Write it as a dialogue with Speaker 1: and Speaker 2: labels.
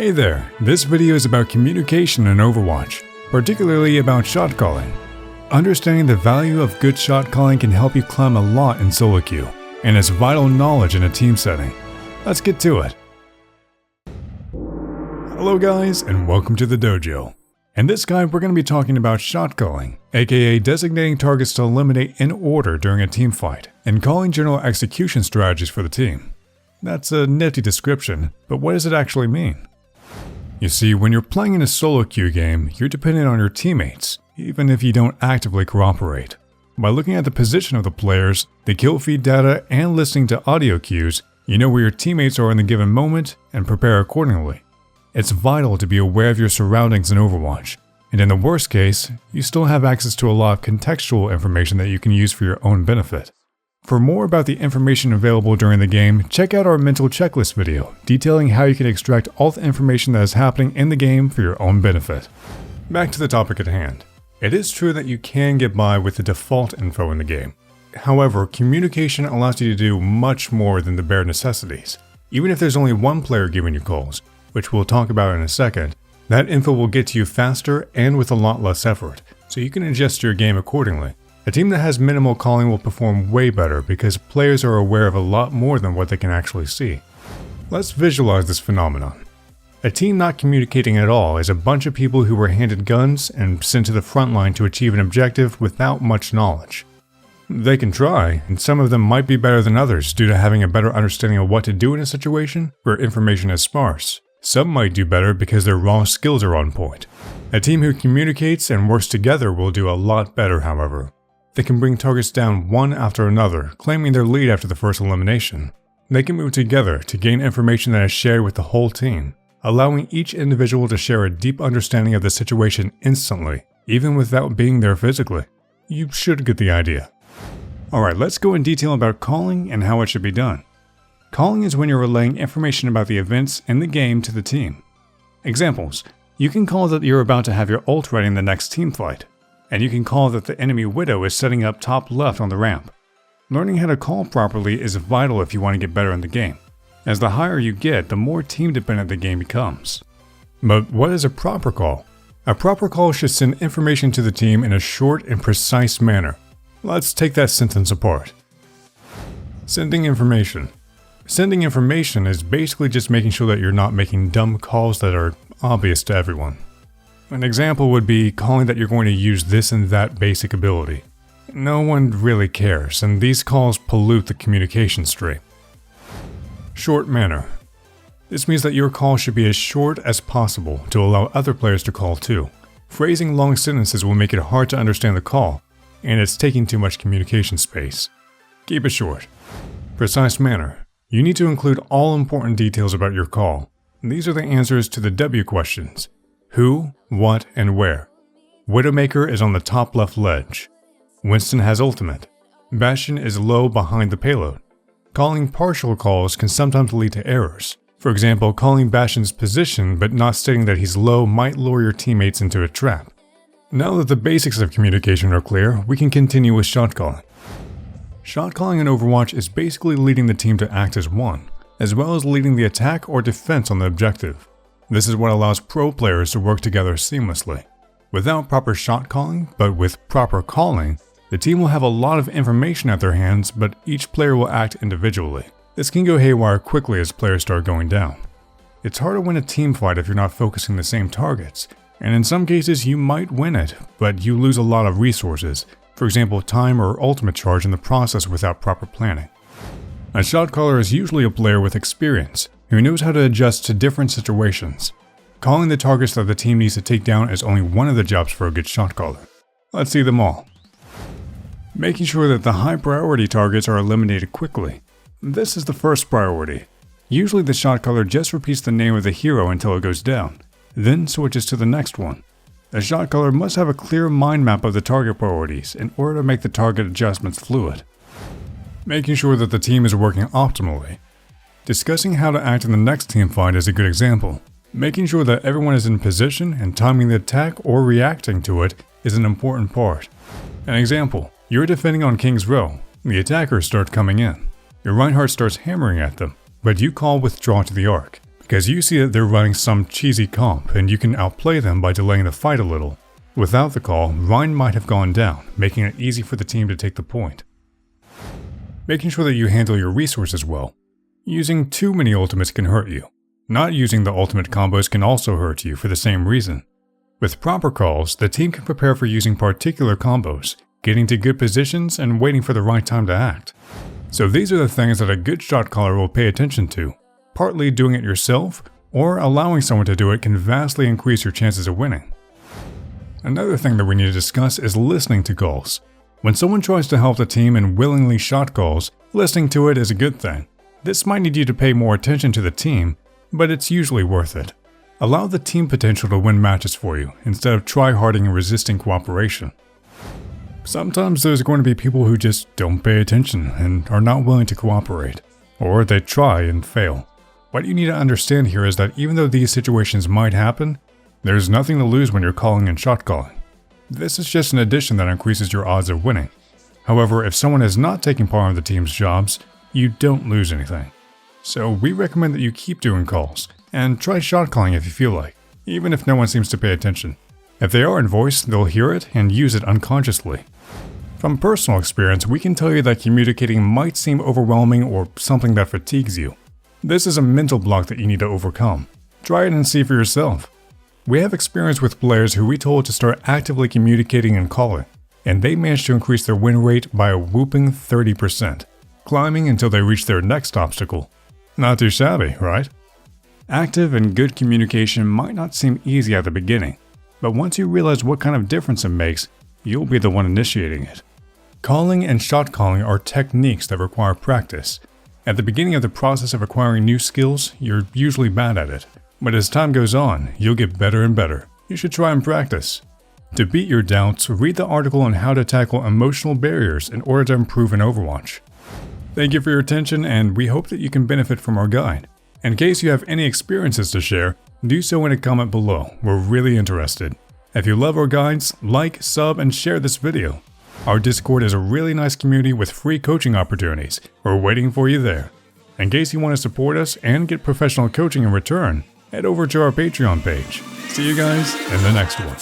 Speaker 1: Hey there, this video is about communication in Overwatch, particularly about shot calling. Understanding the value of good shot calling can help you climb a lot in solo queue, and it's vital knowledge in a team setting. Let's get to it. Hello guys, and welcome to the Dojo. In this guide we're going to be talking about shot calling, aka designating targets to eliminate in order during a team fight, and calling general execution strategies for the team. That's a nifty description, but what does it actually mean? You see, when you're playing in a solo queue game, you're dependent on your teammates, even if you don't actively cooperate. By looking at the position of the players, the kill feed data, and listening to audio cues, you know where your teammates are in the given moment and prepare accordingly. It's vital to be aware of your surroundings in Overwatch, and in the worst case, you still have access to a lot of contextual information that you can use for your own benefit. For more about the information available during the game, check out our mental checklist video, detailing how you can extract all the information that is happening in the game for your own benefit. Back to the topic at hand. It is true that you can get by with the default info in the game. However, communication allows you to do much more than the bare necessities. Even if there's only one player giving you calls, which we'll talk about in a second, that info will get to you faster and with a lot less effort, so you can adjust your game accordingly. A team that has minimal calling will perform way better because players are aware of a lot more than what they can actually see. Let's visualize this phenomenon. A team not communicating at all is a bunch of people who were handed guns and sent to the front line to achieve an objective without much knowledge. They can try, and some of them might be better than others due to having a better understanding of what to do in a situation where information is sparse. Some might do better because their raw skills are on point. A team who communicates and works together will do a lot better, however. They can bring targets down one after another, claiming their lead after the first elimination. They can move together to gain information that is shared with the whole team, allowing each individual to share a deep understanding of the situation instantly, even without being there physically. You should get the idea. Alright, let's go in detail about calling and how it should be done. Calling is when you're relaying information about the events in the game to the team. Examples: you can call that you're about to have your ult ready in the next team fight. And you can call that the enemy Widow is setting up top left on the ramp. Learning how to call properly is vital if you want to get better in the game. As the higher you get, the more team dependent the game becomes. But what is a proper call? A proper call should send information to the team in a short and precise manner. Let's take that sentence apart. Sending information. Sending information is basically just making sure that you're not making dumb calls that are obvious to everyone. An example would be calling that you're going to use this and that basic ability. No one really cares, and these calls pollute the communication stream. Short manner. This means that your call should be as short as possible to allow other players to call too. Phrasing long sentences will make it hard to understand the call, and it's taking too much communication space. Keep it short. Precise manner. You need to include all important details about your call. These are the answers to the W questions. Who, what, and where. Widowmaker is on the top left ledge. Winston has ultimate. Bastion is low behind the payload. Calling partial calls can sometimes lead to errors. For example, calling Bastion's position but not stating that he's low might lure your teammates into a trap. Now that the basics of communication are clear, we can continue with shot calling. Shot calling in Overwatch is basically leading the team to act as one, as well as leading the attack or defense on the objective. This is what allows pro players to work together seamlessly. Without proper shot calling, but with proper calling, the team will have a lot of information at their hands, but each player will act individually. This can go haywire quickly as players start going down. It's hard to win a team fight if you're not focusing the same targets, and in some cases you might win it, but you lose a lot of resources, for example time or ultimate charge in the process without proper planning. A shot caller is usually a player with experience, who knows how to adjust to different situations. Calling the targets that the team needs to take down is only one of the jobs for a good shot caller. Let's see them all. Making sure that the high priority targets are eliminated quickly. This is the first priority. Usually the shot caller just repeats the name of the hero until it goes down, then switches to the next one. A shot caller must have a clear mind map of the target priorities in order to make the target adjustments fluid. Making sure that the team is working optimally. Discussing how to act in the next team fight is a good example. Making sure that everyone is in position and timing the attack or reacting to it is an important part. An example: you're defending on King's Row. The attackers start coming in. Your Reinhardt starts hammering at them, but you call withdraw to the arc. because you see that they're running some cheesy comp and you can outplay them by delaying the fight a little. Without the call, Rhine might have gone down, making it easy for the team to take the point. Making sure that you handle your resources well. Using too many ultimates can hurt you. Not using the ultimate combos can also hurt you for the same reason. With proper calls, the team can prepare for using particular combos, getting to good positions, and waiting for the right time to act. So these are the things that a good shot caller will pay attention to. Partly doing it yourself, or allowing someone to do it can vastly increase your chances of winning. Another thing that we need to discuss is listening to calls. When someone tries to help the team and willingly shot calls, listening to it is a good thing. This might need you to pay more attention to the team, but it's usually worth it. Allow the team potential to win matches for you, instead of try-harding and resisting cooperation. Sometimes there's going to be people who just don't pay attention and are not willing to cooperate, or they try and fail. What you need to understand here is that even though these situations might happen, there's nothing to lose when you're calling and shot calling. This is just an addition that increases your odds of winning. However, if someone is not taking part in the team's jobs, you don't lose anything. So we recommend that you keep doing calls, and try shot calling if you feel like, even if no one seems to pay attention. If they are in voice, they'll hear it and use it unconsciously. From personal experience, we can tell you that communicating might seem overwhelming or something that fatigues you. This is a mental block that you need to overcome. Try it and see for yourself. We have experience with players who we told to start actively communicating and calling, and they managed to increase their win rate by a whooping 30%, climbing until they reached their next obstacle. Not too shabby, right? Active and good communication might not seem easy at the beginning, but once you realize what kind of difference it makes, you'll be the one initiating it. Calling and shot calling are techniques that require practice. At the beginning of the process of acquiring new skills, you're usually bad at it. But as time goes on, you'll get better and better. You should try and practice. To beat your doubts, read the article on how to tackle emotional barriers in order to improve in Overwatch. Thank you for your attention, and we hope that you can benefit from our guide. In case you have any experiences to share, do so in a comment below. We're really interested. If you love our guides, like, sub, and share this video. Our Discord is a really nice community with free coaching opportunities. We're waiting for you there. In case you want to support us and get professional coaching in return, head over to our Patreon page. See you guys in the next one.